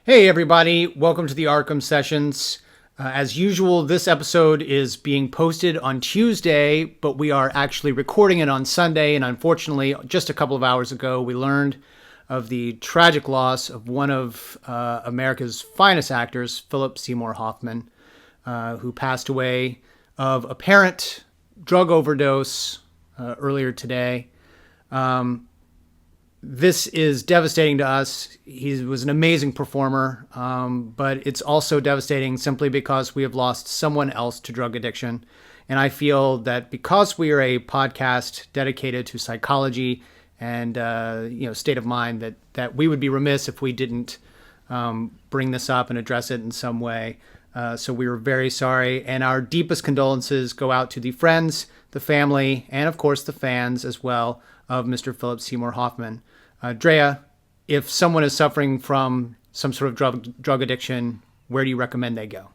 Hey everybody, welcome to the ARKHAM Sessions. As usual, this episode is being posted on Tuesday, but we are actually recording it on Sunday, and unfortunately, just a couple of hours ago, we learned of the tragic loss of one of America's finest actors, Philip Seymour Hoffman, who passed away of apparent drug overdose earlier today. This is devastating to us. He was an amazing performer, but it's also devastating simply because we have lost someone else to drug addiction. And I feel that because we are a podcast dedicated to psychology and state of mind, that we would be remiss if we didn't bring this up and address it in some way. So we were very sorry, and our deepest condolences go out to the friends, the family, and of course the fans as well of Mr. Philip Seymour Hoffman. Andrea, if someone is suffering from some sort of drug addiction, where do you recommend they go?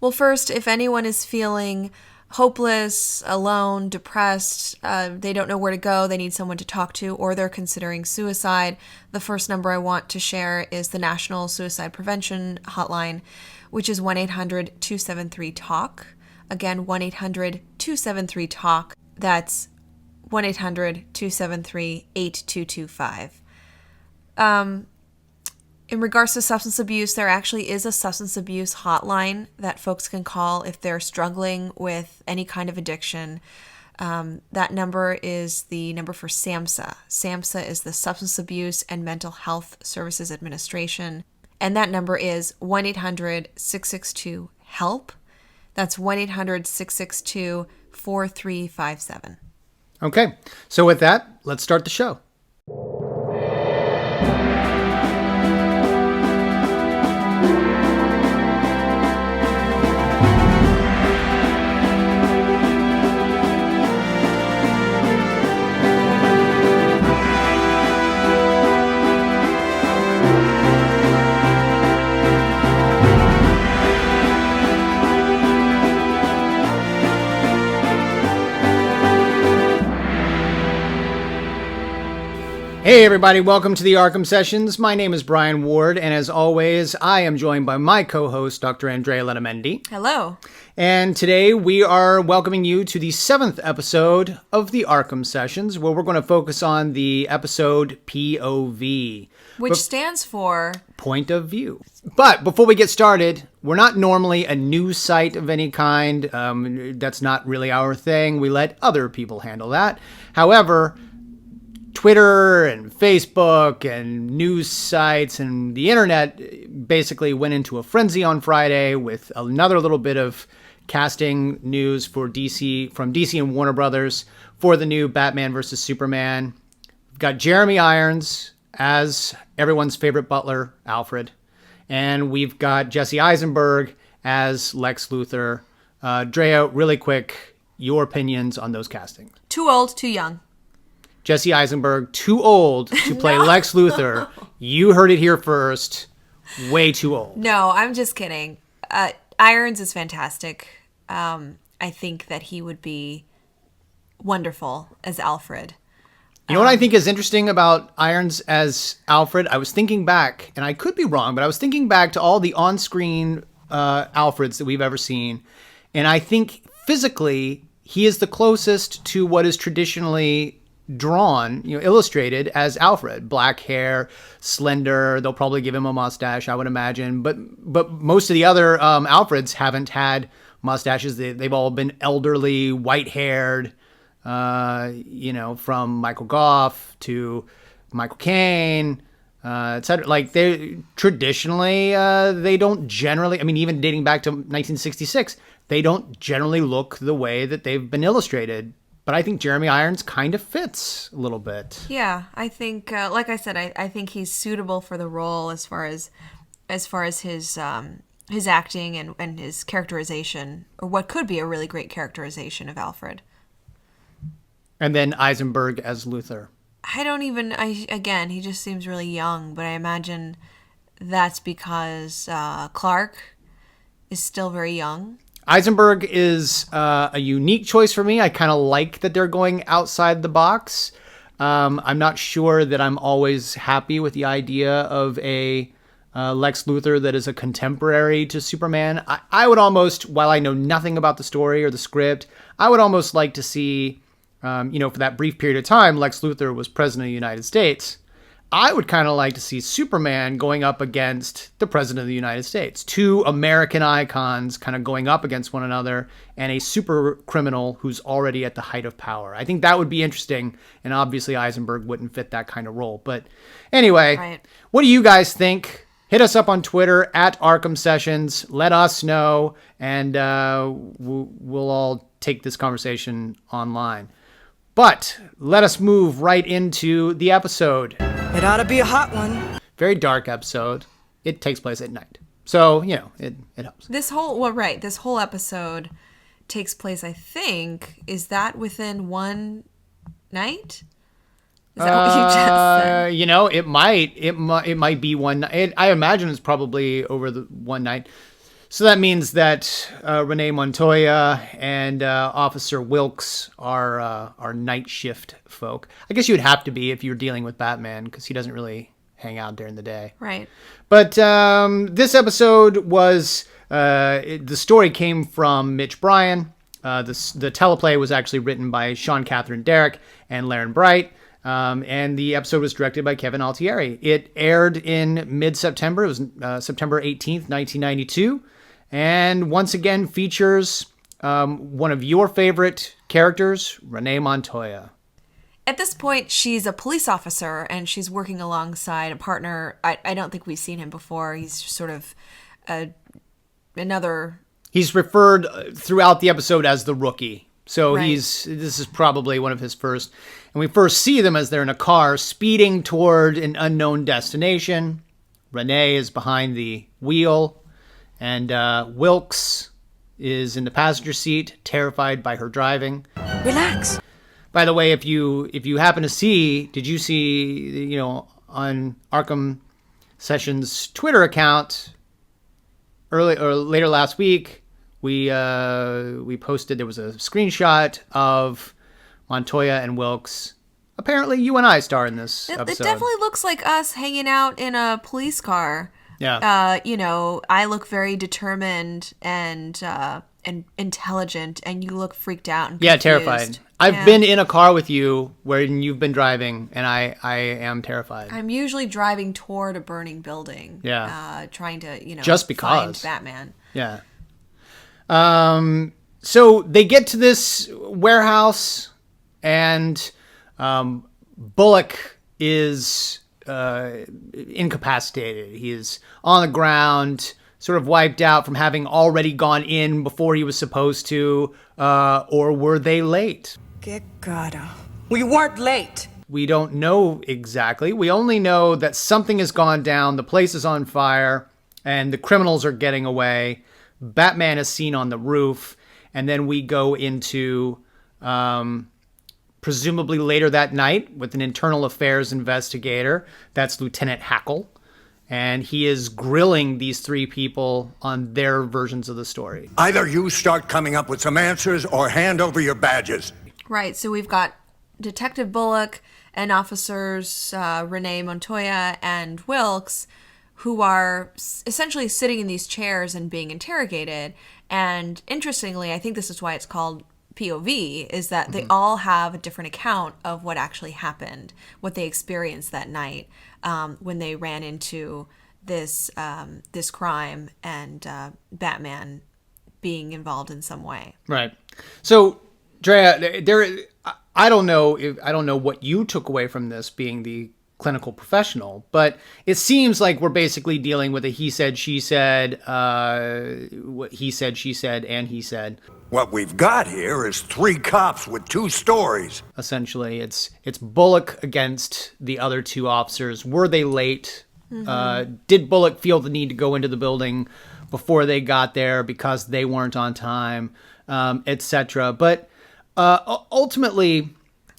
Well, first, if anyone is feeling hopeless, alone, depressed, they don't know where to go, they need someone to talk to, or they're considering suicide, the first number I want to share is the National Suicide Prevention Hotline, which is 1-800-273-TALK. Again, 1-800-273-TALK. That's 1-800-273-8225. In regards to substance abuse, there actually is a substance abuse hotline that folks can call if they're struggling with any kind of addiction. That number is the number for SAMHSA. SAMHSA is the Substance Abuse and Mental Health Services Administration. And that number is 1-800-662-HELP. That's 1-800-662-4357. Okay, so with that, let's start the show. Hey everybody, welcome to the ARKHAM Sessions. My name is Brian Ward, and as always, I am joined by my co-host, Dr. Andrea Letamendi. Hello. And today we are welcoming you to the 7th episode of the ARKHAM Sessions, where we're going to focus on the episode P.O.V. Which stands for... Point of View. But before we get started, we're not normally a news site of any kind. That's not really our thing. We let other people handle that. However, Twitter and Facebook and news sites and the internet basically went into a frenzy on Friday with another little bit of casting news for DC from DC and Warner Brothers for the new Batman vs. Superman. We've got Jeremy Irons as everyone's favorite butler, Alfred. And we've got Jesse Eisenberg as Lex Luthor. Drea, really quick, your opinions on those castings. Too old, too young. Jesse Eisenberg, too old to play Lex Luthor. You heard it here first. Way too old. No, I'm just kidding. Irons is fantastic. I think that he would be wonderful as Alfred. You know what I think is interesting about Irons as Alfred? I was thinking back, and I could be wrong, but I was thinking back to all the on-screen Alfreds that we've ever seen. And I think physically, he is the closest to what is traditionally drawn, illustrated as Alfred. Black hair, slender. They'll probably give him a mustache, I would imagine. But most of the other Alfreds haven't had mustaches. They've all been elderly, white-haired, from Michael Gough to Michael Caine, etc. Like, they traditionally, they don't generally, even dating back to 1966, they don't generally look the way that they've been illustrated. But I think Jeremy Irons kind of fits a little bit. Yeah, I think, like I said, I think he's suitable for the role as far as his acting and his characterization, or what could be a really great characterization of Alfred. And then Eisenberg as Luthor. Again, he just seems really young, but I imagine that's because Clark is still very young. Eisenberg is a unique choice for me. I kind of like that they're going outside the box. I'm not sure that I'm always happy with the idea of a Lex Luthor that is a contemporary to Superman. I would almost, while I know nothing about the story or the script, I would almost like to see, for that brief period of time, Lex Luthor was president of the United States. I would kind of like to see Superman going up against the President of the United States. Two American icons kind of going up against one another, and a super criminal who's already at the height of power. I think that would be interesting, and obviously Eisenberg wouldn't fit that kind of role. But anyway, Right. What do you guys think? Hit us up on Twitter at ARKHAM Sessions. Let us know, and we'll all take this conversation online. But let us move right into the episode. It ought to be a hot one. Very dark episode. It takes place at night. So, it helps. This whole episode takes place, I think, is that within one night? Is that what you just said? It might be one night. I imagine it's probably over the one night. So that means that Renee Montoya and Officer Wilkes are night shift folk. I guess you would have to be if you're dealing with Batman, because he doesn't really hang out during the day. Right. But this episode was the story came from Mitch Bryan. The teleplay was actually written by Sean Catherine Derrick and Laren Bright. And the episode was directed by Kevin Altieri. It aired in mid-September. It was September 18th, 1992. And once again features one of your favorite characters, Renee Montoya. At this point, she's a police officer, and she's working alongside a partner. I don't think we've seen him before. He's just sort of another... He's referred throughout the episode as the Rookie. So Right. this is probably one of his first. And we first see them as they're in a car speeding toward an unknown destination. Renee is behind the wheel, and Wilkes is in the passenger seat, terrified by her driving. Relax. By the way, if you happen to see, did you see, on ARKHAM Sessions Twitter account later last week, we posted, there was a screenshot of Montoya and Wilkes. Apparently you and I star in this It episode. definitely looks like us hanging out in a police car. Yeah. I look very determined and intelligent, and you look freaked out and confused. Yeah, terrified. I've been in a car with you where you've been driving, and I am terrified. I'm usually driving toward a burning building. Yeah. Trying to, Just because. find Batman. Yeah. So they get to this warehouse, and Bullock is incapacitated. He is on the ground, sort of wiped out from having already gone in before he was supposed to, or were they late? Que cara. We weren't late. We don't know exactly. We only know that something has gone down, the place is on fire, and the criminals are getting away. Batman is seen on the roof, and then we go into presumably later that night with an internal affairs investigator. That's Lieutenant Hackle, and he is grilling these three people on their versions of the story. Either you start coming up with some answers or hand over your badges. Right, so we've got Detective Bullock and officers Renee Montoya and Wilkes, who are essentially sitting in these chairs and being interrogated. And interestingly, I think this is why it's called P.O.V, is that they all have a different account of what actually happened, what they experienced that night when they ran into this crime and Batman being involved in some way. Right. So, Andrea, I don't know what you took away from this being the clinical professional, but it seems like we're basically dealing with a he said, she said, what he said, she said, and he said. What we've got here is three cops with two stories. Essentially, it's Bullock against the other two officers. Were they late? Did Bullock feel the need to go into the building before they got there because they weren't on time, etc.? But ultimately...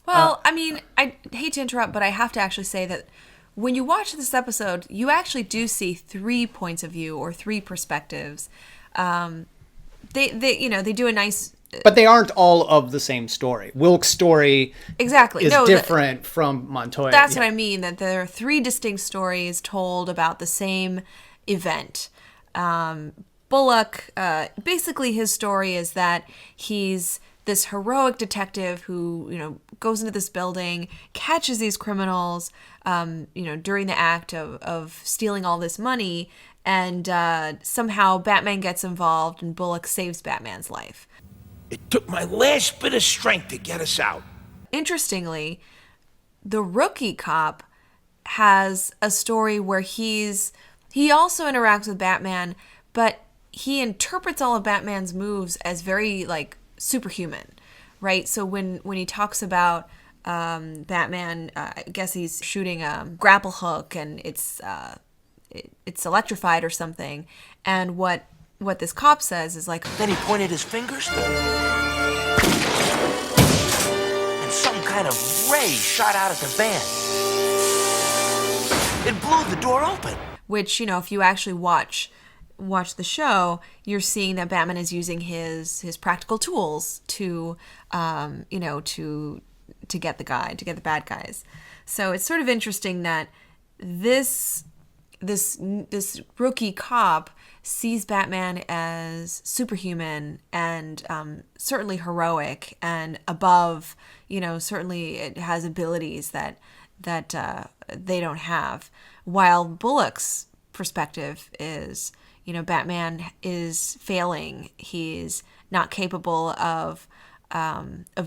Well, I mean, I hate to interrupt, but I have to actually say that when you watch this episode, you actually do see 3 points of view or 3 perspectives. They do a nice But they aren't all of the same story. Wilkes' story exactly is different from Montoya. That's what I mean, that there are three distinct stories told about the same event. Bullock, basically his story is that he's this heroic detective who, goes into this building, catches these criminals, during the act of stealing all this money, and somehow Batman gets involved and Bullock saves Batman's life. It took my last bit of strength to get us out. Interestingly, the rookie cop has a story where he also interacts with Batman, but he interprets all of Batman's moves as very superhuman, right? So when he talks about Batman, I guess he's shooting a grapple hook and it's electrified or something, and what this cop says is Then he pointed his fingers, and some kind of ray shot out at the van. It blew the door open. Which, if you actually watch the show, you're seeing that Batman is using his practical tools to get the bad guys. So it's sort of interesting that this rookie cop sees Batman as superhuman and certainly heroic and above, certainly it has abilities that they don't have. While Bullock's perspective is, Batman is failing. He's not capable of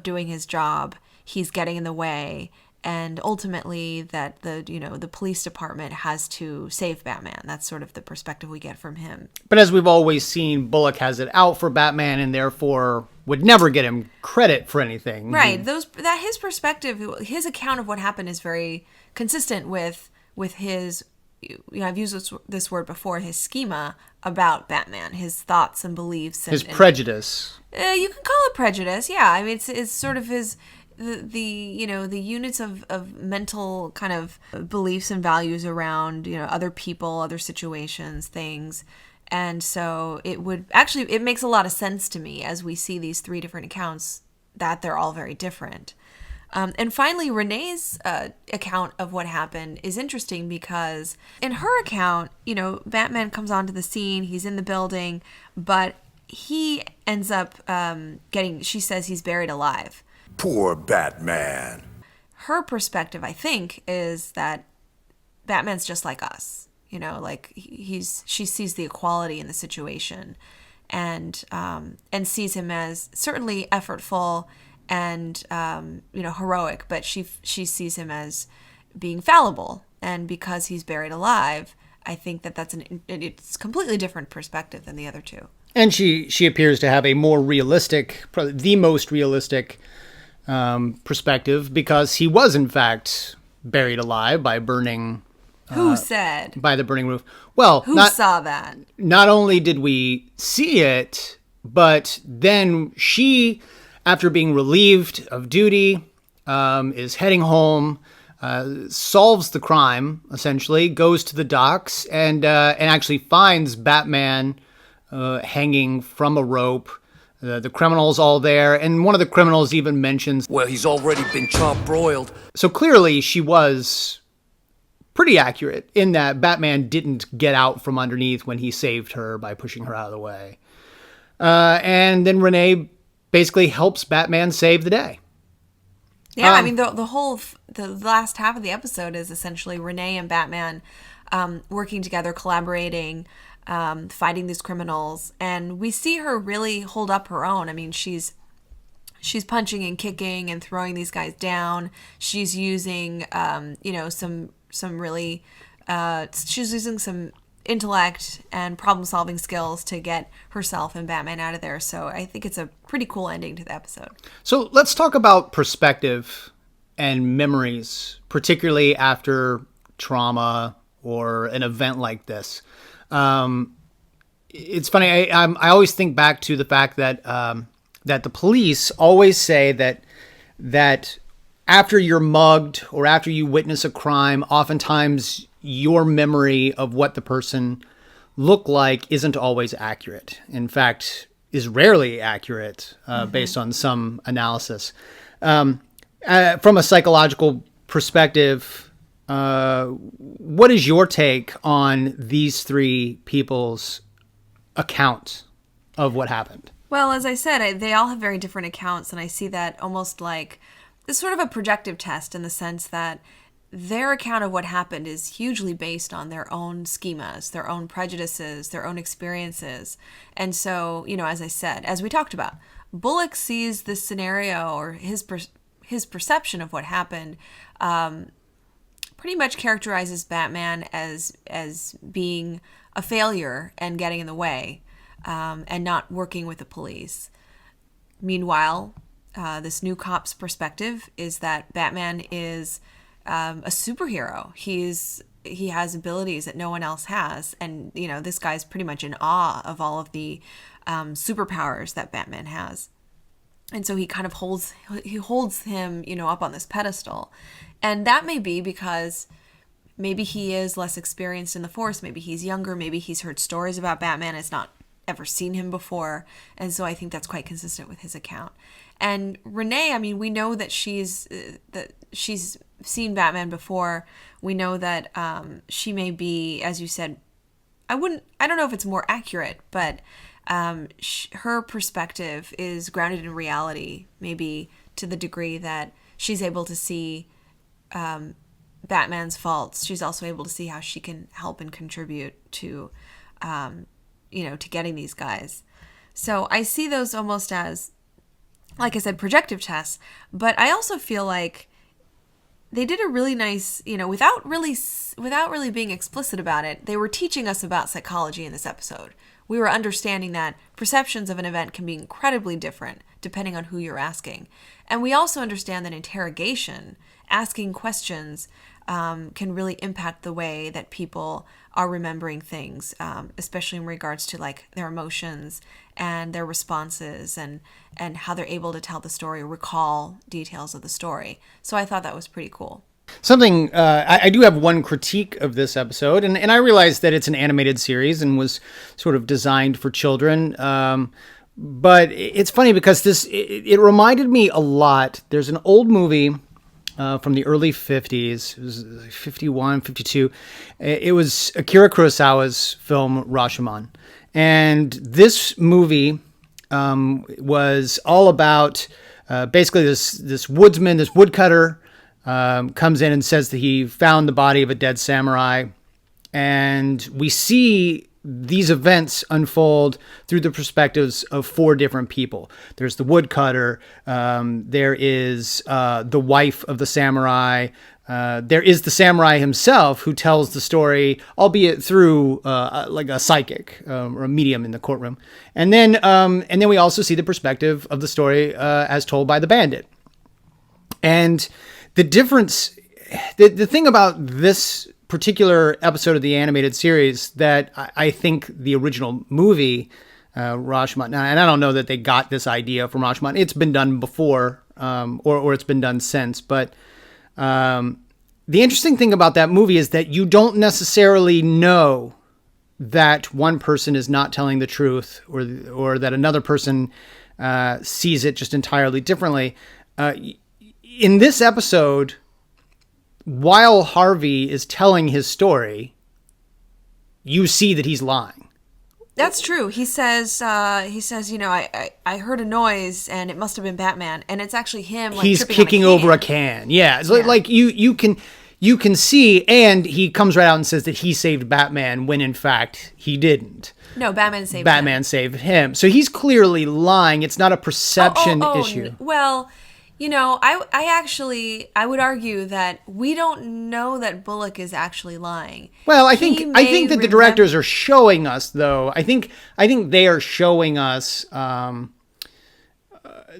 doing his job. He's getting in the way. And ultimately that the police department has to save Batman. That's sort of the perspective we get from him. But as we've always seen, Bullock has it out for Batman and therefore would never get him credit for anything. Right. His perspective, his account of what happened is very consistent with his, I've used this word before, his schema about Batman, his thoughts and beliefs. His prejudice. You can call it prejudice, yeah. I mean, it's sort of his... the units of mental kind of beliefs and values around other people, other situations, things. And so it makes a lot of sense to me as we see these three different accounts that they're all very different. And finally, Renee's account of what happened is interesting because in her account, Batman comes onto the scene, he's in the building, but he ends up she says he's buried alive. Poor Batman. Her perspective, I think, is that Batman's just like us. She sees the equality in the situation, and sees him as certainly effortful and heroic, but she sees him as being fallible, and because he's buried alive, I think that's it's completely different perspective than the other two. And she appears to have a more realistic, probably the most realistic perspective, because he was in fact buried alive by burning. Who said? By the burning roof. Well, who saw that? Not only did we see it, but then she, after being relieved of duty, is heading home, solves the crime essentially, goes to the docks, and actually finds Batman hanging from a rope. The criminal's all there, and one of the criminals even mentions, well, he's already been chop-broiled. So clearly she was pretty accurate in that Batman didn't get out from underneath when he saved her by pushing her out of the way. And then Renee basically helps Batman save the day. Yeah, I mean, the last half of the episode is essentially Renee and Batman working together, collaborating, fighting these criminals, and we see her really hold up her own. I mean, she's punching and kicking and throwing these guys down. She's using some really she's using some intellect and problem solving skills to get herself and Batman out of there. So I think it's a pretty cool ending to the episode. So let's talk about perspective and memories, particularly after trauma or an event like this. It's funny. I always think back to the fact that that the police always say that after you're mugged or after you witness a crime, oftentimes your memory of what the person looked like isn't always accurate. In fact, is rarely accurate based on some analysis. From a psychological perspective, what is your take on these three people's account of what happened? Well, as I said, they all have very different accounts, and I see that almost like it's sort of a projective test in the sense that their account of what happened is hugely based on their own schemas, their own prejudices, their own experiences. And so, as I said, as we talked about, Bullock sees this scenario, or his perception of what happened pretty much characterizes Batman as being a failure and getting in the way and not working with the police. Meanwhile, this new cop's perspective is that Batman is a superhero. He has abilities that no one else has, and this guy's pretty much in awe of all of the superpowers that Batman has, and so he kind of holds him up on this pedestal, and that may be because maybe he is less experienced in the force, maybe he's younger, maybe he's heard stories about Batman, has not ever seen him before, and so I think that's quite consistent with his account. And Renee, I mean, we know that she's seen Batman before. We know that she may be, as you said, I don't know if it's more accurate, but her perspective is grounded in reality, maybe to the degree that she's able to see Batman's faults. She's also able to see how she can help and contribute to, to getting these guys. So I see those almost as, like I said, projective tests, but I also feel like they did a really nice, without really being explicit about it, they were teaching us about psychology in this episode. We were understanding that perceptions of an event can be incredibly different depending on who you're asking. And we also understand that interrogation, asking questions, can really impact the way that people are remembering things, especially in regards to like their emotions and their responses and how they're able to tell the story, recall details of the story. So I thought that was pretty cool. Something, I do have one critique of this episode, and I realize that it's an animated series and was sort of designed for children. But it's funny because it reminded me a lot. There's an old movie from the early 50s. It was 51, 52. It was Akira Kurosawa's film Rashomon. And this movie was all about basically this woodsman, this woodcutter, comes in and says that he found the body of a dead samurai. And we see these events unfold through the perspectives of four different people. There's the woodcutter. There is the wife of the samurai. There is the samurai himself who tells the story, albeit through like a psychic or a medium in the courtroom. And then we also see the perspective of the story as told by the bandit. And the difference, the thing about this particular episode of the animated series that I think the original movie, Rashomon, and I don't know that they got this idea from Rashomon. It's been done before, or it's been done since. But the interesting thing about that movie is that you don't necessarily know that one person is not telling the truth, or that another person sees it just entirely differently. In this episode, while Harvey is telling his story, you see that he's lying. That's true. He says, I heard a noise and it must have been Batman, and it's actually him. Like, he's kicking over a can. Yeah, it's like you can see, and he comes right out and says that he saved Batman when in fact he didn't. No, Batman saved him. So he's clearly lying. It's not a perception issue. Well, I would argue that we don't know that Bullock is actually lying. Well, I think that the directors are showing us, though. I think they are showing us.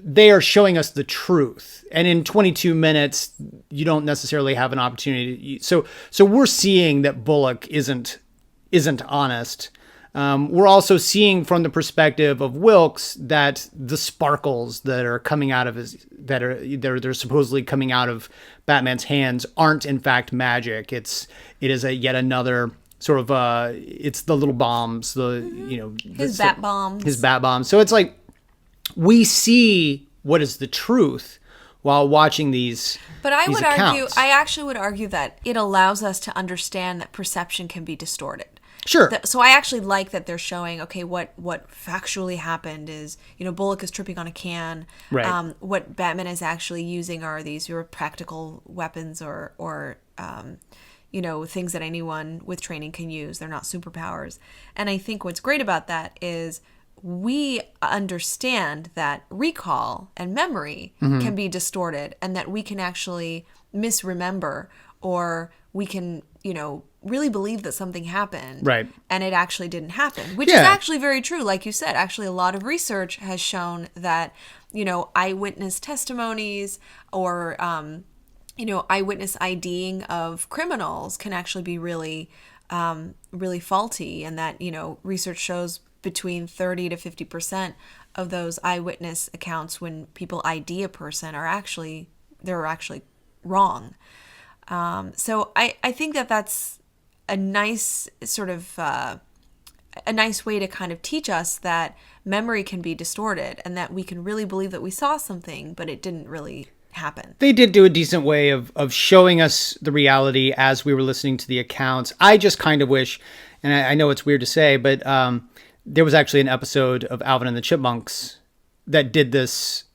They are showing us the truth, and in 22 minutes, you don't necessarily have an opportunity. So we're seeing that Bullock isn't honest. We're also seeing from the perspective of Wilkes that the sparkles that are coming out of they're supposedly coming out of Batman's hands aren't in fact magic. It is yet another sort of it's the little bombs, His bat bombs. His bat bombs. So it's like we see what is the truth while watching these. But I would argue, I actually would argue that it allows us to understand that perception can be distorted. Sure. So I actually like that they're showing, okay, what factually happened is, Bullock is tripping on a can. Right. What Batman is actually using are these practical weapons or things that anyone with training can use. They're not superpowers. And I think what's great about that is we understand that recall and memory can be distorted and that we can actually misremember, or we can, really believe that something happened. Right. And it actually didn't happen, which is actually very true. Like you said, actually a lot of research has shown that, eyewitness testimonies or, eyewitness IDing of criminals can actually be really, really faulty, and that, research shows between 30 to 50% of those eyewitness accounts when people ID a person they're actually wrong. So I think that that's a nice sort of a nice way to kind of teach us that memory can be distorted and that we can really believe that we saw something, but it didn't really happen. They did do a decent way of showing us the reality as we were listening to the accounts. I just kind of wish, and I know it's weird to say, but there was actually an episode of Alvin and the Chipmunks that did this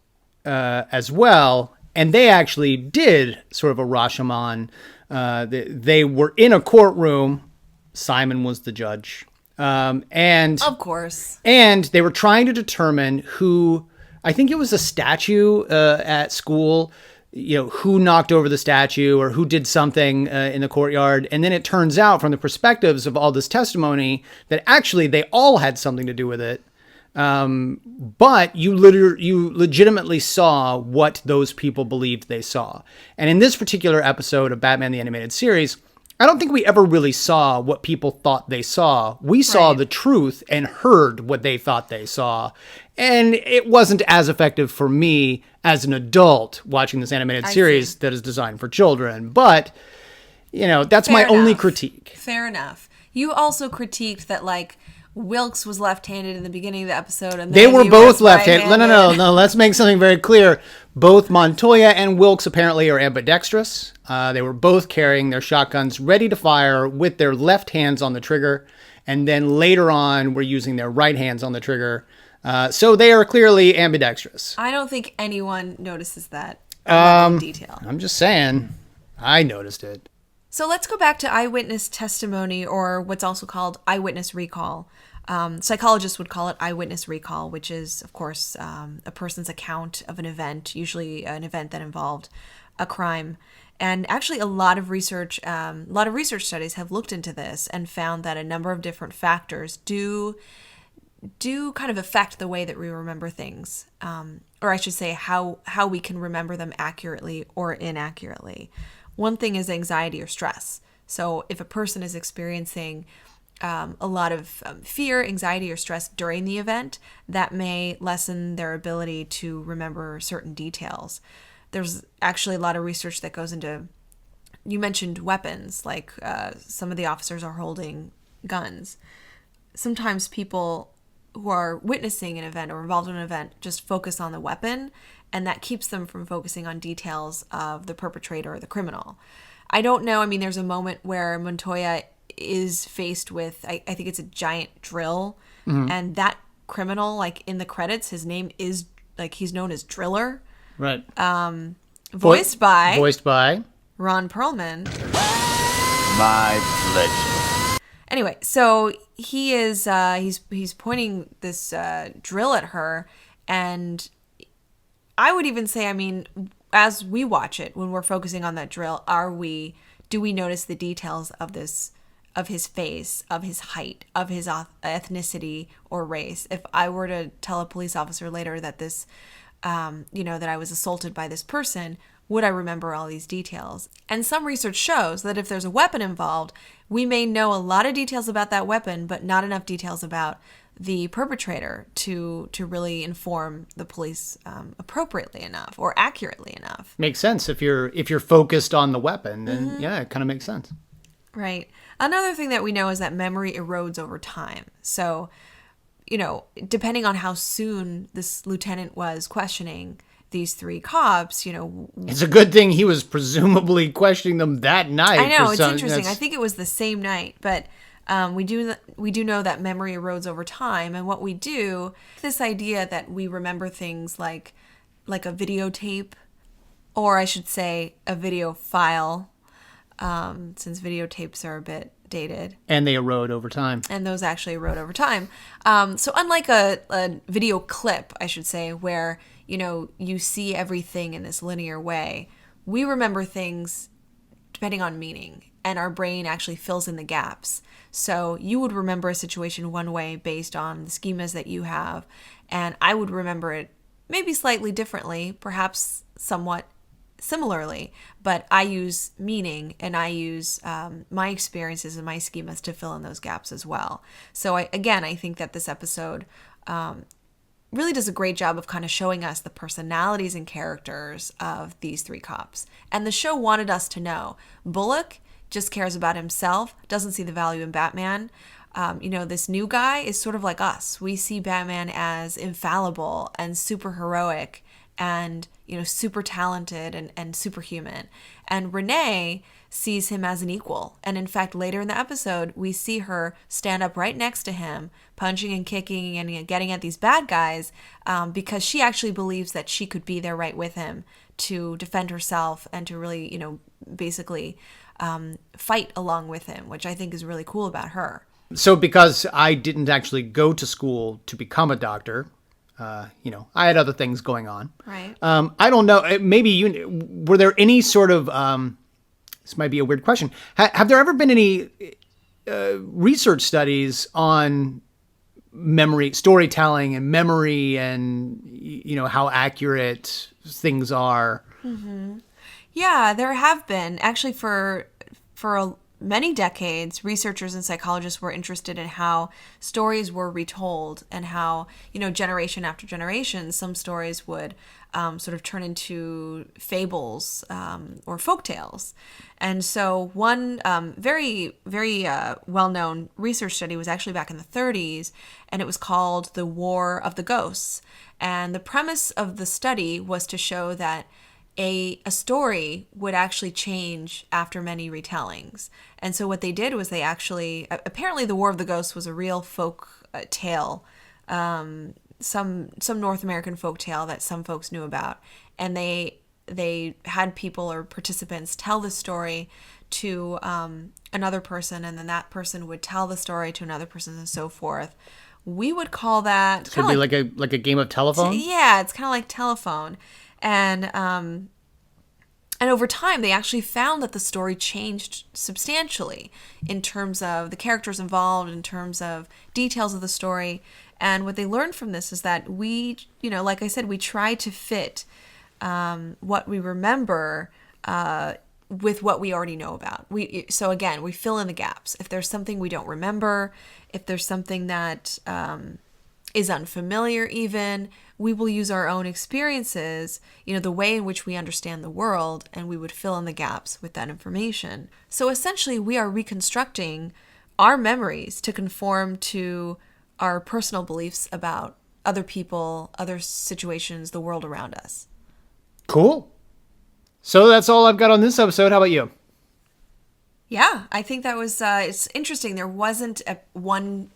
as well. And they actually did sort of a Rashomon. They were in a courtroom. Simon was the judge. And of course. And they were trying to determine who, I think it was a statue at school, who knocked over the statue or who did something in the courtyard. And then it turns out from the perspectives of all this testimony that actually they all had something to do with it. But you legitimately saw what those people believed they saw. And in this particular episode of Batman the Animated Series, I don't think we ever really saw what people thought they saw. We saw the truth and heard what they thought they saw. And it wasn't as effective for me as an adult watching this animated series that is designed for children. But, that's my only critique. Fair enough. You also critiqued that, Wilkes was left-handed in the beginning of the episode, and they were both left-handed. No. Let's make something very clear. Both Montoya and Wilkes apparently are ambidextrous. They were both carrying their shotguns ready to fire with their left hands on the trigger, and then later on were using their right hands on the trigger. So they are clearly ambidextrous. I don't think anyone notices that in detail. I'm just saying, I noticed it. So let's go back to eyewitness testimony, or what's also called eyewitness recall. Psychologists would call it eyewitness recall, which is, of course, a person's account of an event, usually an event that involved a crime. And actually, a lot of research studies have looked into this and found that a number of different factors do kind of affect the way that we remember things, or I should say, how we can remember them accurately or inaccurately. One thing is anxiety or stress. So if a person is experiencing a lot of fear, anxiety, or stress during the event, that may lessen their ability to remember certain details. There's actually a lot of research that goes into, you mentioned weapons, like some of the officers are holding guns. Sometimes people who are witnessing an event or involved in an event just focus on the weapon, and that keeps them from focusing on details of the perpetrator or the criminal. I don't know. I mean, there's a moment where Montoya is faced with, I think it's a giant drill, and that criminal, in the credits, his name is, he's known as Driller. Right. Voiced by Ron Perlman. My pleasure. Anyway, so he is he's pointing this drill at her, and I would even say, I mean, as we watch it, when we're focusing on that drill, do we notice the details of his face, of his height, of his ethnicity or race? If I were to tell a police officer later that this, that I was assaulted by this person, would I remember all these details? And some research shows that if there's a weapon involved, we may know a lot of details about that weapon, but not enough details about the perpetrator to really inform the police appropriately enough or accurately enough. Makes sense. If you're focused on the weapon, then yeah, it kind of makes sense. Right. Another thing that we know is that memory erodes over time. So, depending on how soon this lieutenant was questioning these three cops, It's a good thing he was presumably questioning them that night. I know, it's interesting. I think it was the same night, but we do know that memory erodes over time. And what we do, this idea that we remember things like a videotape, or I should say a video file, since videotapes are a bit dated. And they erode over time. And those actually erode over time. So unlike a video clip, I should say, where, you see everything in this linear way, we remember things depending on meaning, and our brain actually fills in the gaps. So you would remember a situation one way based on the schemas that you have, and I would remember it maybe slightly differently, perhaps somewhat similarly, but I use meaning and I use my experiences and my schemas to fill in those gaps as well. So I think that this episode really does a great job of kind of showing us the personalities and characters of these three cops. And the show wanted us to know Bullock just cares about himself, doesn't see the value in Batman. This new guy is sort of like us. We see Batman as infallible and super heroic and, super talented and superhuman. And Renee sees him as an equal. And in fact, later in the episode, we see her stand up right next to him, punching and kicking and getting at these bad guys, because she actually believes that she could be there right with him to defend herself and to really, basically fight along with him, which I think is really cool about her. So because I didn't actually go to school to become a doctor, I had other things going on. Right. I don't know. Maybe were there any sort of, this might be a weird question. Have there ever been any research studies on memory, storytelling and memory and, how accurate things are? Mm-hmm. Yeah, there have been. Actually, for many decades, researchers and psychologists were interested in how stories were retold and how, generation after generation, some stories would sort of turn into fables or folktales. And so one very, very well-known research study was actually back in the 30s, and it was called The War of the Ghosts. And the premise of the study was to show that a story would actually change after many retellings. And so what they did was they actually, apparently the War of the Ghosts was a real folk tale, some North American folk tale that some folks knew about. And they had people or participants tell the story to another person, and then that person would tell the story to another person and so forth. We would call that... So it'd be like a game of telephone? Yeah, it's kind of like telephone. And over time, they actually found that the story changed substantially in terms of the characters involved, in terms of details of the story. And what they learned from this is that we, like I said, we try to fit what we remember with what we already know about. So again, we fill in the gaps. If there's something we don't remember, if there's something that is unfamiliar even, we will use our own experiences, the way in which we understand the world, and we would fill in the gaps with that information. So essentially, we are reconstructing our memories to conform to our personal beliefs about other people, other situations, the world around us. Cool. So that's all I've got on this episode. How about you? Yeah, I think that was, it's interesting. There wasn't one,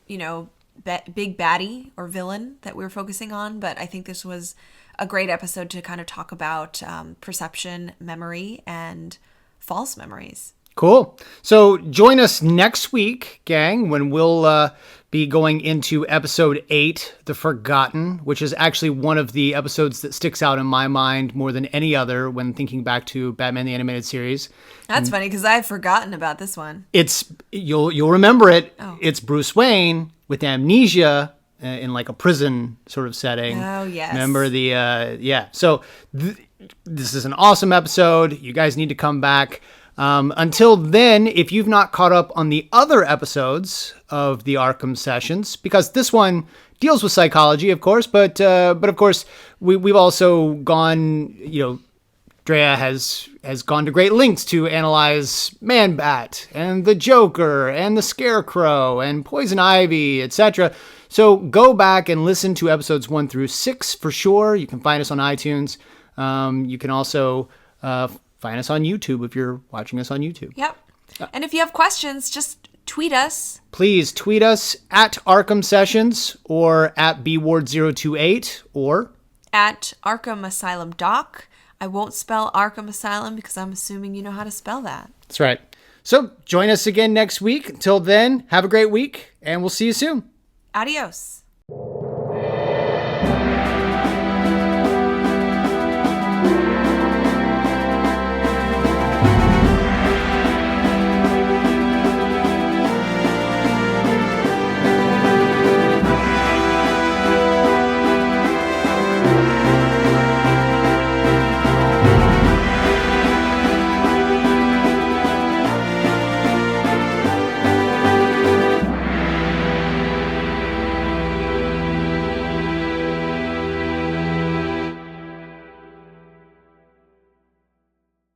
big baddie or villain that we were focusing on, but I think this was a great episode to kind of talk about perception, memory, and false memories. Cool. So join us next week, gang, when we'll be going into episode 8, The Forgotten, which is actually one of the episodes that sticks out in my mind more than any other when thinking back to Batman the Animated Series. That's funny because I've forgotten about this one. You'll remember it. Oh. It's Bruce Wayne with amnesia in like a prison sort of setting. Oh, yes. Remember the So this is an awesome episode. You guys need to come back. Until then, if you've not caught up on the other episodes of the ARKHAM Sessions, because this one deals with psychology, of course, but of course we've also gone, Andrea has gone to great lengths to analyze Man-Bat and the Joker and the Scarecrow and Poison Ivy, etc. So go back and listen to episodes 1 through 6 for sure. You can find us on iTunes. You can also find us on YouTube if you're watching us on YouTube. Yep. And if you have questions, just tweet us. Please tweet us at ARKHAM Sessions or at bward028 or At Arkham Asylum Doc. I won't spell Arkham Asylum because I'm assuming you know how to spell that. That's right. So join us again next week. Until then, have a great week, and we'll see you soon. Adios.